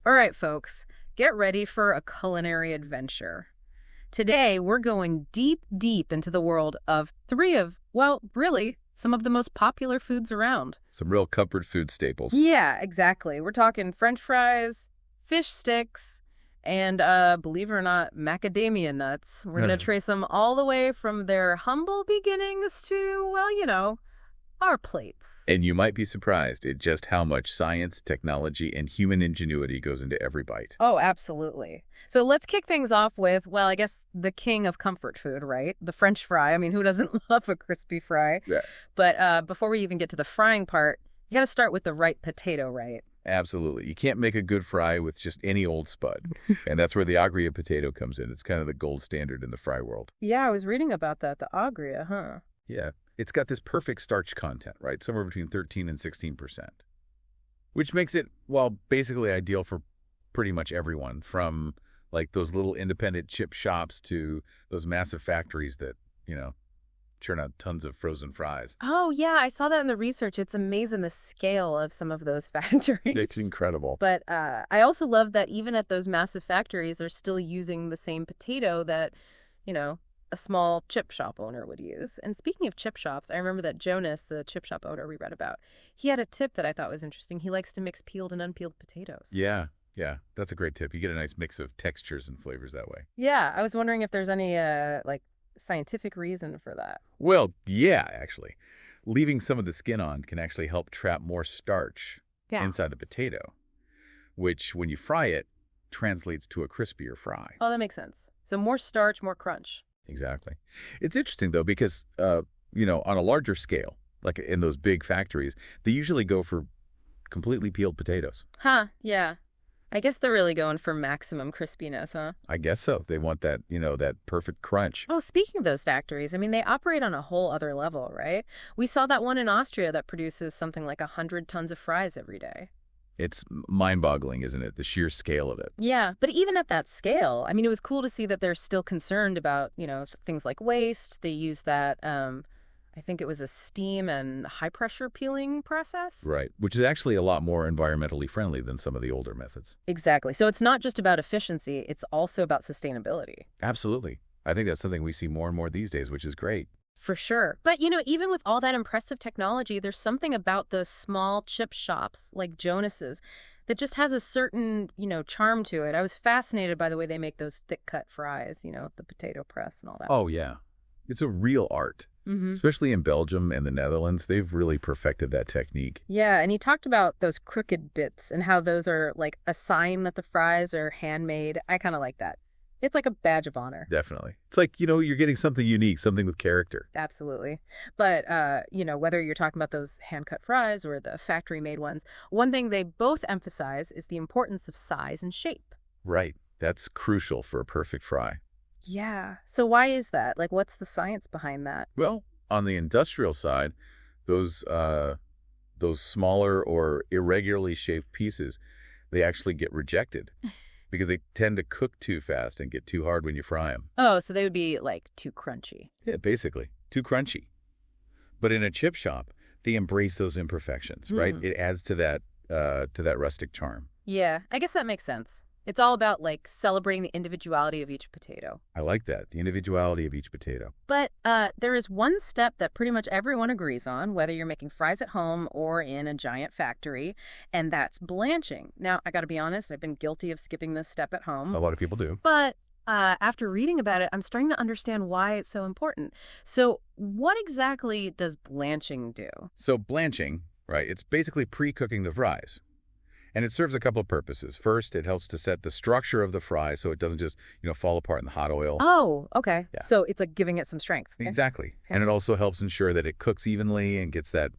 All right, folks, get ready for a culinary adventure. Today, we're going deep, deep into the world of three of, well, really, some of the most popular foods around. Some real comfort food staples. Yeah, exactly. We're talking French fries, fish sticks, and, believe it or not, macadamia nuts. We're going to trace them all the way from their humble beginnings to, well, our plates. And you might be surprised at just how much science, technology, and human ingenuity goes into every bite. Oh, absolutely. So let's kick things off with, well, I guess the king of comfort food, right? The French fry. I mean, who doesn't love a crispy fry? Yeah. But before we even get to the frying part, you got to start with the right potato, right? Absolutely. You can't make a good fry with just any old spud. And that's where the agria potato comes in. It's kind of the gold standard in the fry world. Yeah, I was reading about that, the agria, huh? Yeah. It's got this perfect starch content, right? Somewhere between 13 and 16%. Which makes it, well, basically ideal for pretty much everyone, from like those little independent chip shops to those massive factories that, churn out tons of frozen fries. Oh, yeah, I saw that in the research. It's amazing the scale of some of those factories. It's incredible. But I also love that even at those massive factories, they're still using the same potato that, a small chip shop owner would use. And speaking of chip shops, I remember that Jonas, the chip shop owner we read about, he had a tip that I thought was interesting. He likes to mix peeled and unpeeled potatoes. Yeah, that's a great tip. You get a nice mix of textures and flavors that way. Yeah, I was wondering if there's any, scientific reason for that. Well, yeah, actually. Leaving some of the skin on can actually help trap more starch inside the potato, which, when you fry it, translates to a crispier fry. Oh, that makes sense. So more starch, more crunch. Exactly. It's interesting, though, because, on a larger scale, like in those big factories, they usually go for completely peeled potatoes. Huh, yeah. I guess they're really going for maximum crispiness, huh? I guess so. They want that, that perfect crunch. Oh, speaking of those factories, I mean, they operate on a whole other level, right? We saw that one in Austria that produces something like 100 tons of fries every day. It's mind-boggling, isn't it? The sheer scale of it. Yeah, but even at that scale, I mean, it was cool to see that they're still concerned about, things like waste. They use that, I think it was a steam and high-pressure peeling process. Right, which is actually a lot more environmentally friendly than some of the older methods. Exactly. So it's not just about efficiency, it's also about sustainability. Absolutely. I think that's something we see more and more these days, which is great. For sure. But, even with all that impressive technology, there's something about those small chip shops like Jonas's that just has a certain, charm to it. I was fascinated by the way they make those thick-cut fries, the potato press and all that. Oh, yeah. It's a real art. Mm-hmm. Especially in Belgium and the Netherlands, they've really perfected that technique. Yeah, and he talked about those crooked bits and how those are like a sign that the fries are handmade. I kind of like that. It's like a badge of honor. Definitely. It's like, you're getting something unique, something with character. Absolutely. But, whether you're talking about those hand-cut fries or the factory-made ones, one thing they both emphasize is the importance of size and shape. Right. That's crucial for a perfect fry. Yeah. So why is that? Like, what's the science behind that? Well, on the industrial side, those smaller or irregularly shaped pieces, they actually get rejected because they tend to cook too fast and get too hard when you fry them. Oh, so they would be, like, too crunchy. Yeah, basically. Too crunchy. But in a chip shop, they embrace those imperfections, right? It adds to that rustic charm. Yeah, I guess that makes sense. It's all about, like, celebrating the individuality of each potato. I like that, the individuality of each potato. But there is one step that pretty much everyone agrees on, whether you're making fries at home or in a giant factory, and that's blanching. Now, I got to be honest, I've been guilty of skipping this step at home. A lot of people do. But after reading about it, I'm starting to understand why it's so important. So what exactly does blanching do? So blanching, right, it's basically pre-cooking the fries. And it serves a couple of purposes. First, it helps to set the structure of the fry so it doesn't just, fall apart in the hot oil. Oh, okay. Yeah. So it's like giving it some strength. Okay. Exactly. Okay. And it also helps ensure that it cooks evenly and gets that,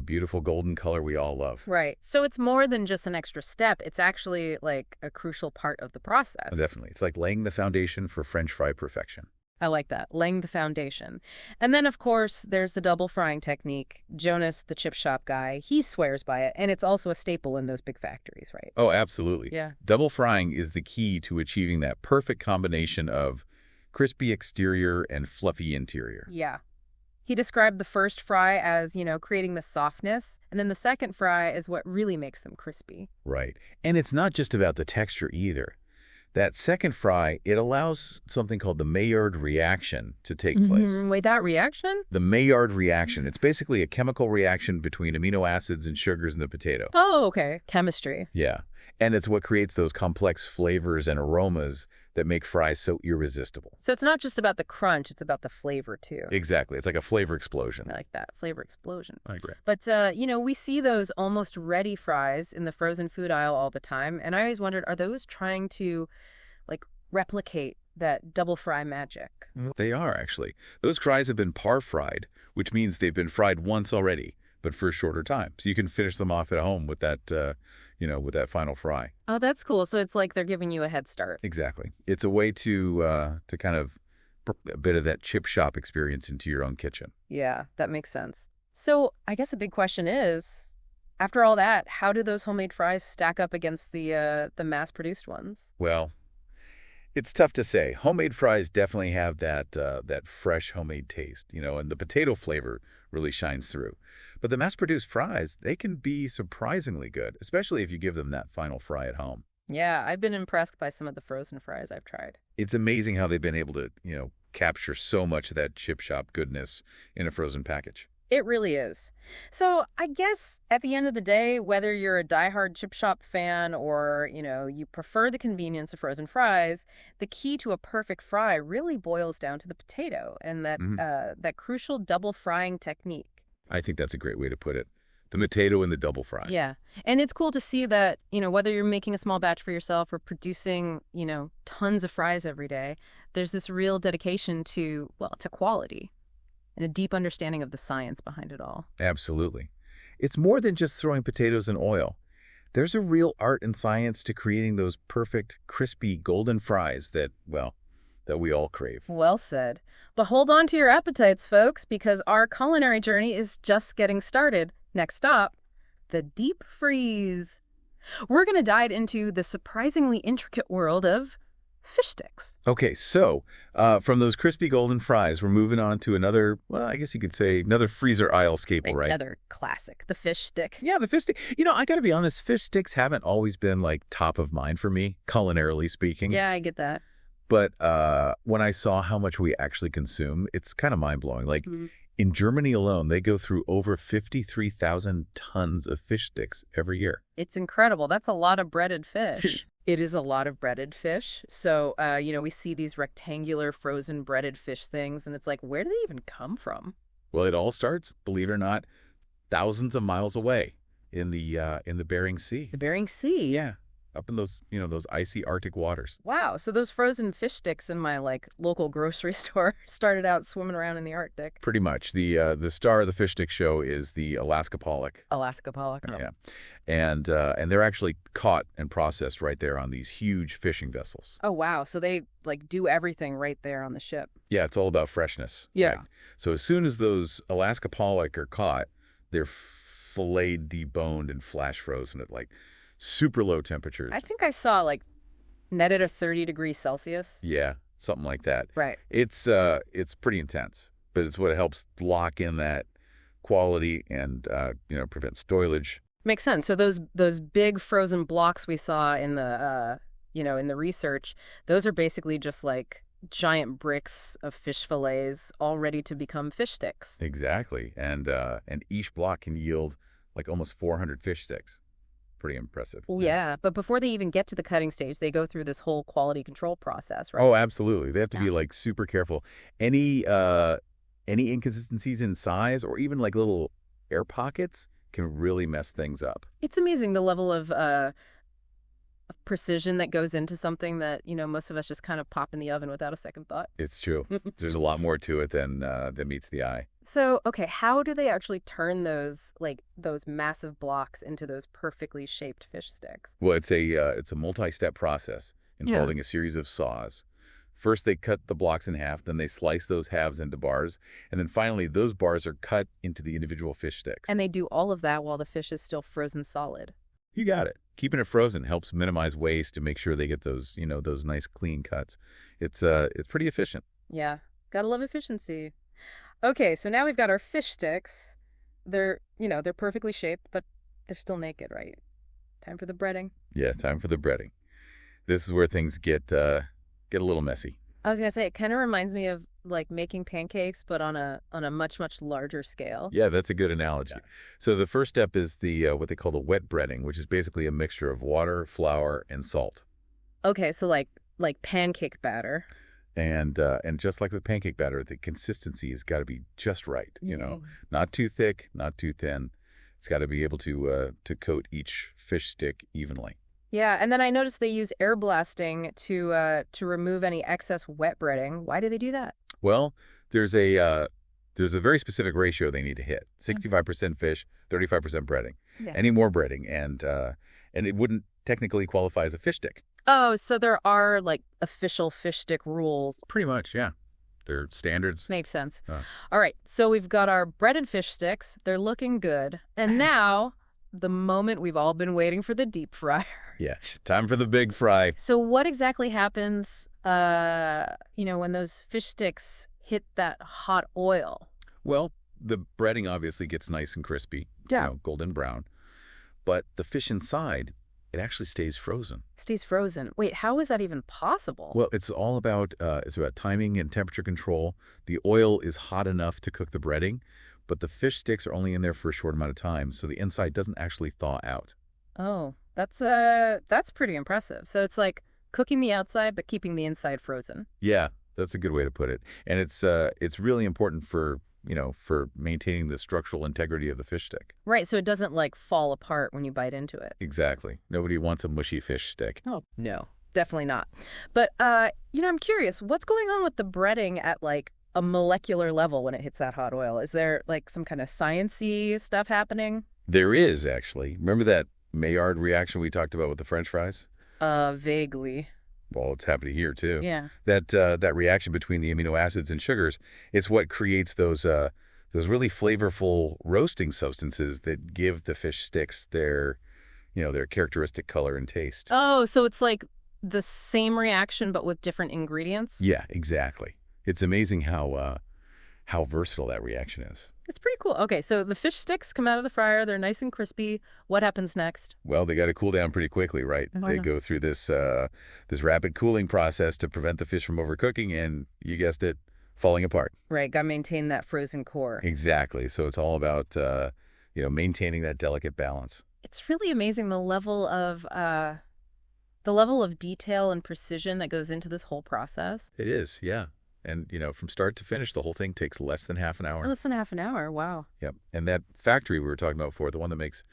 beautiful golden color we all love. Right. So it's more than just an extra step. It's actually like a crucial part of the process. Definitely. It's like laying the foundation for French fry perfection. I like that. Laying the foundation. And then, of course, there's the double frying technique. Jonas, the chip shop guy, he swears by it. And it's also a staple in those big factories, right? Oh, absolutely. Yeah. Double frying is the key to achieving that perfect combination of crispy exterior and fluffy interior. Yeah. He described the first fry as, creating the softness, and then the second fry is what really makes them crispy. Right. And it's not just about the texture either. That second fry, it allows something called the Maillard reaction to take place. Wait, that reaction? The Maillard reaction, it's basically a chemical reaction between amino acids and sugars in the potato. Oh, okay. Chemistry. Yeah. And it's what creates those complex flavors and aromas that make fries so irresistible. So it's not just about the crunch, it's about the flavor too. Exactly. It's like a flavor explosion. I like that. Flavor explosion. I agree. But, we see those almost ready fries in the frozen food aisle all the time. And I always wondered, are those trying to, replicate that double fry magic? They are, actually. Those fries have been par fried, which means they've been fried once already, but for a shorter time. So you can finish them off at home with that, with that final fry. Oh, that's cool. So it's like they're giving you a head start. Exactly. It's a way to kind of a bit of that chip shop experience into your own kitchen. Yeah, that makes sense. So I guess a big question is, after all that, how do those homemade fries stack up against the mass-produced ones? Well, it's tough to say. Homemade fries definitely have that fresh homemade taste, and the potato flavor really shines through. But the mass-produced fries, they can be surprisingly good, especially if you give them that final fry at home. Yeah, I've been impressed by some of the frozen fries I've tried. It's amazing how they've been able to, capture so much of that chip shop goodness in a frozen package. It really is. So I guess at the end of the day, whether you're a diehard chip shop fan or, you prefer the convenience of frozen fries, the key to a perfect fry really boils down to the potato and that crucial double frying technique. I think that's a great way to put it. The potato and the double fry. Yeah. And it's cool to see that, whether you're making a small batch for yourself or producing, tons of fries every day, there's this real dedication to quality and a deep understanding of the science behind it all. Absolutely. It's more than just throwing potatoes in oil. There's a real art and science to creating those perfect, crispy, golden fries that we all crave. Well said. But hold on to your appetites, folks, because our culinary journey is just getting started. Next stop, the deep freeze. We're going to dive into the surprisingly intricate world of fish sticks. Okay, so from those crispy golden fries, we're moving on to another, I guess you could say another freezer aisle staple, right? Another classic, the fish stick. Yeah, the fish stick. I got to be honest, fish sticks haven't always been top of mind for me, culinarily speaking. Yeah, I get that. But when I saw how much we actually consume, it's kind of mind-blowing. In Germany alone, they go through over 53,000 tons of fish sticks every year. It's incredible. That's a lot of breaded fish. It is a lot of breaded fish. So, we see these rectangular frozen breaded fish things, and it's like, where do they even come from? Well, it all starts, believe it or not, thousands of miles away in the Bering Sea. The Bering Sea? Yeah, up in those, those icy Arctic waters. Wow. So those frozen fish sticks in my local grocery store started out swimming around in the Arctic. Pretty much. The star of the fish stick show is the Alaska pollock. Alaska pollock. Oh. Yeah. And they're actually caught and processed right there on these huge fishing vessels. Oh, wow. So they do everything right there on the ship. Yeah, it's all about freshness. Yeah. Right? So as soon as those Alaska pollock are caught, they're filleted, deboned, and flash frozen at super low temperatures. I think I saw netted at 30 degrees Celsius. Yeah, something like that. Right. It's pretty intense, but it's what helps lock in that quality and prevent spoilage. Makes sense. So those big frozen blocks we saw in the in the research, those are basically just giant bricks of fish fillets all ready to become fish sticks. Exactly. And each block can yield almost 400 fish sticks. Pretty impressive. Yeah, but before they even get to the cutting stage, they go through this whole quality control process, right? Oh, absolutely. They have to be super careful. Any inconsistencies in size or even little air pockets can really mess things up. It's amazing the level of precision that goes into something that, most of us just kind of pop in the oven without a second thought. It's true. There's a lot more to it than meets the eye. So, okay, how do they actually turn those massive blocks into those perfectly shaped fish sticks? Well, it's a multi-step process involving a series of saws. First, they cut the blocks in half, then they slice those halves into bars, and then finally those bars are cut into the individual fish sticks. And they do all of that while the fish is still frozen solid. You got it. Keeping it frozen helps minimize waste to make sure they get those, those nice clean cuts. It's pretty efficient. Yeah, gotta love efficiency. Okay, so now we've got our fish sticks. They're perfectly shaped, but they're still naked, right? Time for the breading. Yeah, time for the breading. This is where things get a little messy. I was gonna say it kind of reminds me of like making pancakes, but on a much larger scale. Yeah, that's a good analogy. Yeah. So the first step is the what they call the wet breading, which is basically a mixture of water, flour, and salt. Okay, so like pancake batter. And just like with pancake batter, the consistency has got to be just right. Yeah. Not too thick, not too thin. It's got to be able to coat each fish stick evenly. Yeah, and then I noticed they use air blasting to remove any excess wet breading. Why do they do that? Well, there's a very specific ratio they need to hit: 65% fish, 35% breading. Yeah. Any more breading, and it wouldn't technically qualify as a fish stick. Oh, so there are like official fish stick rules. Pretty much, yeah. They're standards. Makes sense. All right, so we've got our bread and fish sticks. They're looking good. And now, the moment we've all been waiting for, the deep fryer. Yeah, time for the big fry. So what exactly happens, when those fish sticks hit that hot oil? Well, the breading obviously gets nice and crispy, golden brown. But the fish inside, it actually stays frozen. Stays frozen. Wait, how is that even possible? Well, it's about timing and temperature control. The oil is hot enough to cook the breading, but the fish sticks are only in there for a short amount of time, so the inside doesn't actually thaw out. Oh, that's pretty impressive. So it's like cooking the outside but keeping the inside frozen. Yeah, that's a good way to put it. And it's really important for maintaining the structural integrity of the fish stick. Right, so it doesn't like fall apart when you bite into it. Exactly. Nobody wants a mushy fish stick. Oh, no, definitely not. But I'm curious, what's going on with the breading at like a molecular level when it hits that hot oil? Is there like some kind of science-y stuff happening? There is, actually. Remember that Maillard reaction we talked about with the French fries? Vaguely. Well, it's happening here too. Yeah. That reaction between the amino acids and sugars, it's what creates those really flavorful roasting substances that give the fish sticks their characteristic color and taste. Oh, so it's like the same reaction but with different ingredients? Yeah, exactly. It's amazing how versatile that reaction is. It's pretty cool. Okay, so the fish sticks come out of the fryer. They're nice and crispy. What happens next? Well, they got to cool down pretty quickly, right? Oh, They yeah. go through this rapid cooling process to prevent the fish from overcooking and, you guessed it, falling apart. Right, got to maintain that frozen core. Exactly. So it's all about maintaining that delicate balance. It's really amazing the level of detail and precision that goes into this whole process. It is, yeah. And, from start to finish, the whole thing takes less than half an hour. Less than half an hour. Wow. Yep. And that factory we were talking about before, the one that makes,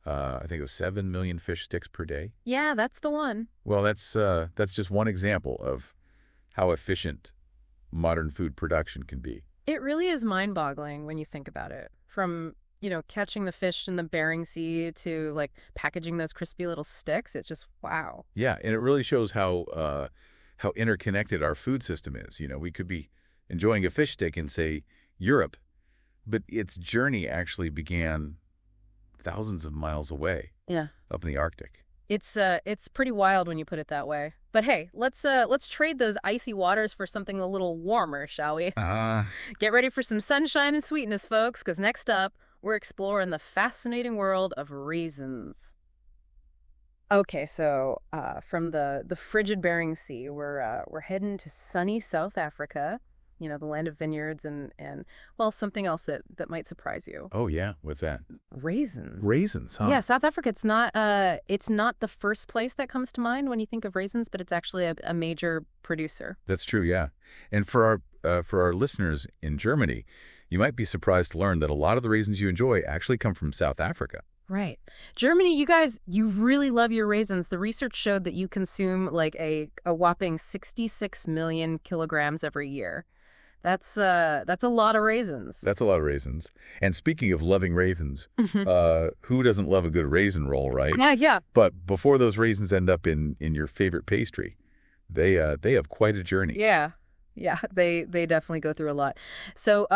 I think it was 7 million fish sticks per day. Yeah, that's the one. Well, that's just one example of how efficient modern food production can be. It really is mind-boggling when you think about it. From, catching the fish in the Bering Sea to like packaging those crispy little sticks. It's just wow. Yeah, and it really shows how interconnected our food system is. We could be enjoying a fish stick in, say, Europe, but its journey actually began thousands of miles away. Yeah. Up in the Arctic. It's pretty wild when you put it that way. But hey, let's trade those icy waters for something a little warmer, shall we? Get ready for some sunshine and sweetness, folks, because next up, we're exploring the fascinating world of raisins. Okay, so from the frigid Bering Sea, we're heading to sunny South Africa, the land of vineyards and well, something else that might surprise you. Oh, yeah. What's that? Raisins. Raisins, huh? Yeah, South Africa, it's not the first place that comes to mind when you think of raisins, but it's actually a major producer. That's true, yeah. And for our listeners in Germany, you might be surprised to learn that a lot of the raisins you enjoy actually come from South Africa. Right. Germany, you guys, you really love your raisins. The research showed that you consume like a whopping 66 million kilograms every year. That's a lot of raisins. That's a lot of raisins. And speaking of loving raisins, who doesn't love a good raisin roll, right? Yeah. But before those raisins end up in your favorite pastry, they have quite a journey. Yeah. Yeah, they definitely go through a lot. So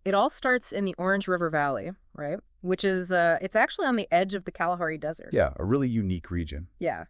it all starts in the Orange River Valley, right? Which is, it's actually on the edge of the Kalahari Desert. Yeah, a really unique region. Yeah.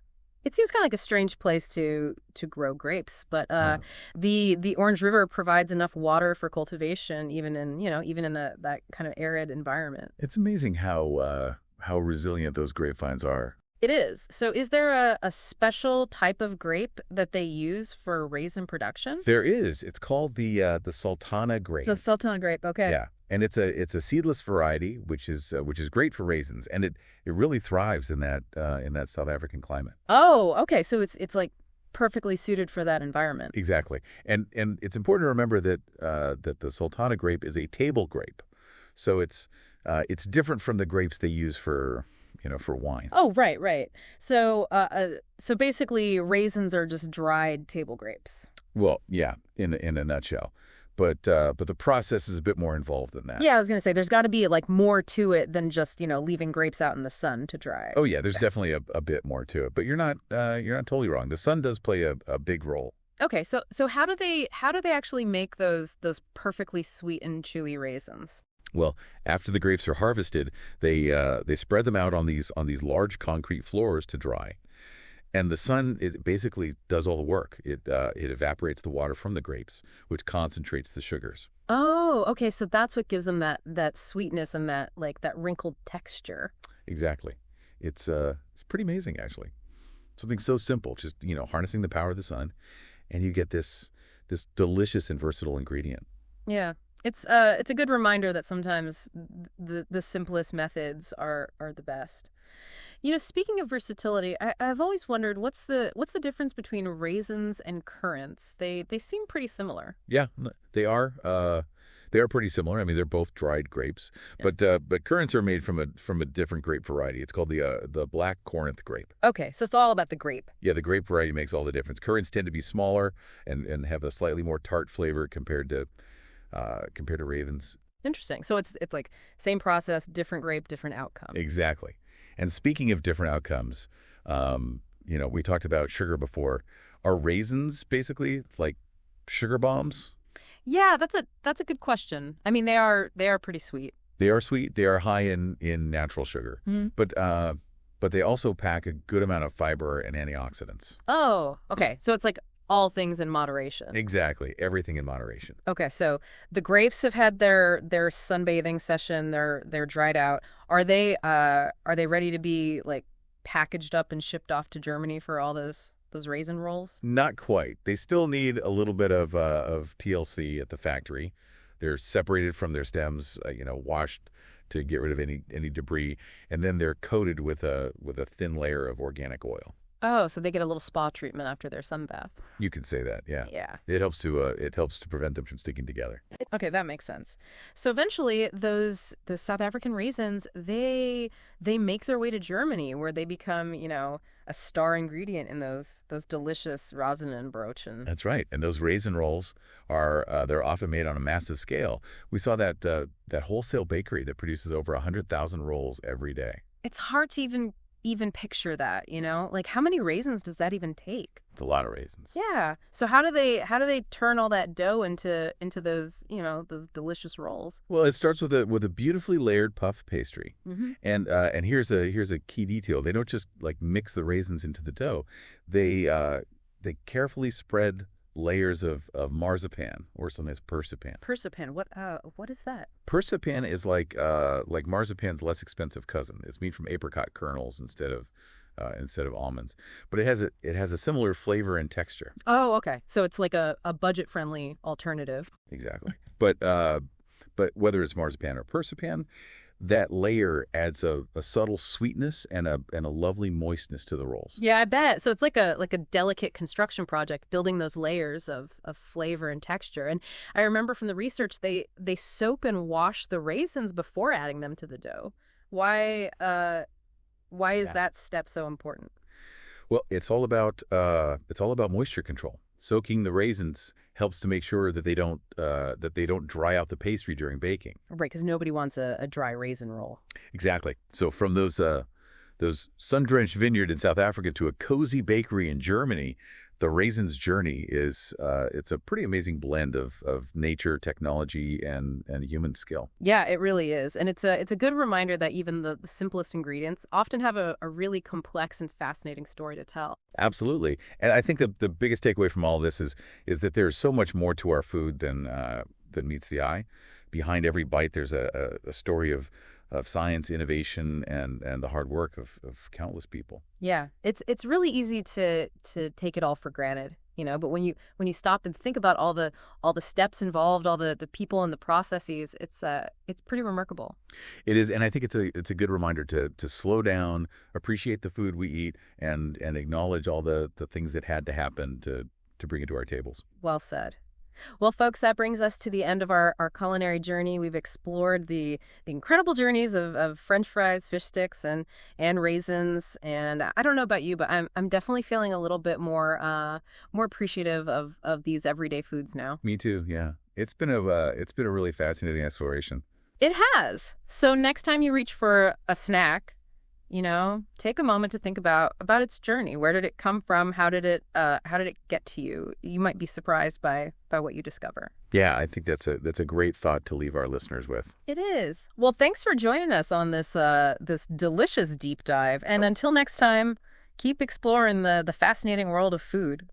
It seems kind of like a strange place to grow grapes, but Uh, the Orange River provides enough water for cultivation, even in that kind of arid environment. it's amazing how resilient those grapevines are. It is. So, is there a special type of grape that they use for raisin production? There is. It's called the Sultana It's a grape. Sultan grape. Okay. Yeah, and it's a seedless variety, which is great for raisins, and it really thrives in that South African climate. Oh, okay. So it's like perfectly suited for that environment. Exactly, and it's important to remember that that the Sultana grape is a table grape, so it's different from the grapes they use for wine. Oh, right, right. So basically, raisins are just dried table grapes. Well, yeah, in a nutshell, but the process is a bit more involved than that. Yeah, I was gonna say there's got to be like more to it than just leaving grapes out in the sun to dry. Oh yeah, there's definitely a bit more to it, but you're not totally wrong. The sun does play a big role. Okay, so how do they actually make those perfectly sweet and chewy raisins? Well, after the grapes are harvested, they spread them out on these large concrete floors to dry. And the sun, it basically does all the work. It evaporates the water from the grapes, which concentrates the sugars. Oh, okay, so that's what gives them that sweetness and that wrinkled texture. Exactly. It's pretty amazing actually. Something so simple, just harnessing the power of the sun, and you get this delicious and versatile ingredient. Yeah. It's a good reminder that sometimes the simplest methods are the best. Speaking of versatility, I've always wondered what's the difference between raisins and currants? They seem pretty similar. Yeah, they are. They are pretty similar. I mean, they're both dried grapes, Yeah. but currants are made from a different grape variety. It's called the black Corinth grape. Okay, so it's all about the grape. Yeah, the grape variety makes all the difference. Currants tend to be smaller and have a slightly more tart flavor compared to ravens. Interesting. So it's like same process, different grape, different outcome. Exactly. And speaking of different outcomes, we talked about sugar before. Are raisins basically like sugar bombs? Yeah, that's a good question. I mean, they are pretty sweet. They are sweet. They are high in natural sugar, Mhm. but they also pack a good amount of fiber and antioxidants. Oh, okay. So it's like all things in moderation. Exactly. Everything in moderation. Okay, so the grapes have had their sunbathing session. They're dried out. Are they ready to be like packaged up and shipped off to Germany for all those raisin rolls? Not quite. They still need a little bit of TLC at the factory. They're separated from their stems, washed to get rid of any debris, and then they're coated with a thin layer of organic oil. Oh, so they get a little spa treatment after their sunbath. You can say that, yeah. Yeah. It helps to prevent them from sticking together. Okay, that makes sense. So eventually, those South African raisins, they make their way to Germany, where they become, a star ingredient in those delicious Rosinenbrochen. That's right. And those raisin rolls they're often made on a massive scale. We saw that wholesale bakery that produces over 100,000 rolls every day. It's hard to even picture that, Like how many raisins does that even take? It's a lot of raisins. Yeah. So how do they turn all that dough into those delicious rolls? Well, it starts with a beautifully layered puff pastry, Hmm. and here's a key detail. They don't just like mix the raisins into the dough. They carefully spread layers of marzipan, or sometimes persipan. Persipan. What is that? Persipan is like marzipan's less expensive cousin. It's made from apricot kernels instead of almonds, but it has a similar flavor and texture. Oh, okay. So it's like a budget-friendly alternative. Exactly. But whether it's marzipan or persipan, that layer adds a subtle sweetness and a lovely moistness to the rolls. Yeah, I bet. So it's like a delicate construction project, building those layers of flavor and texture. And I remember from the research, they soap and wash the raisins before adding them to the dough. Why is Yeah. that step so important? Well, it's all about moisture control. Soaking the raisins helps to make sure that they don't dry out the pastry during baking. Right, because nobody wants a dry raisin roll. Exactly. So from those sun-drenched vineyard in South Africa to a cozy bakery in Germany, the raisins journey is it's a pretty amazing blend of nature, technology, and human skill. Yeah, it really is. And it's a good reminder that even the simplest ingredients often have a really complex and fascinating story to tell. Absolutely. And I think the biggest takeaway from all of this is that there's so much more to our food than meets the eye. Behind every bite, there's a story of science, innovation, and the hard work of countless people. Yeah, it's really easy to take it all for granted, but when you stop and think about all the steps involved, all the people and the processes, it's pretty remarkable. It is, and I think it's a good reminder to slow down, appreciate the food we eat, and acknowledge all the things that had to happen to bring it to our tables. Well said. Well, folks, that brings us to the end of our culinary journey. We've explored the incredible journeys of French fries, fish sticks, and raisins. And I don't know about you, but I'm definitely feeling a little bit more appreciative of these everyday foods now. Me too. Yeah, it's been a really fascinating exploration. It has. So next time you reach for a snack, take a moment to think about its journey. Where did it come from? How did it get to you? You might be surprised by what you discover. Yeah, I think that's a great thought to leave our listeners with. It is. Well, thanks for joining us on this delicious deep dive. And until next time, keep exploring the fascinating world of food.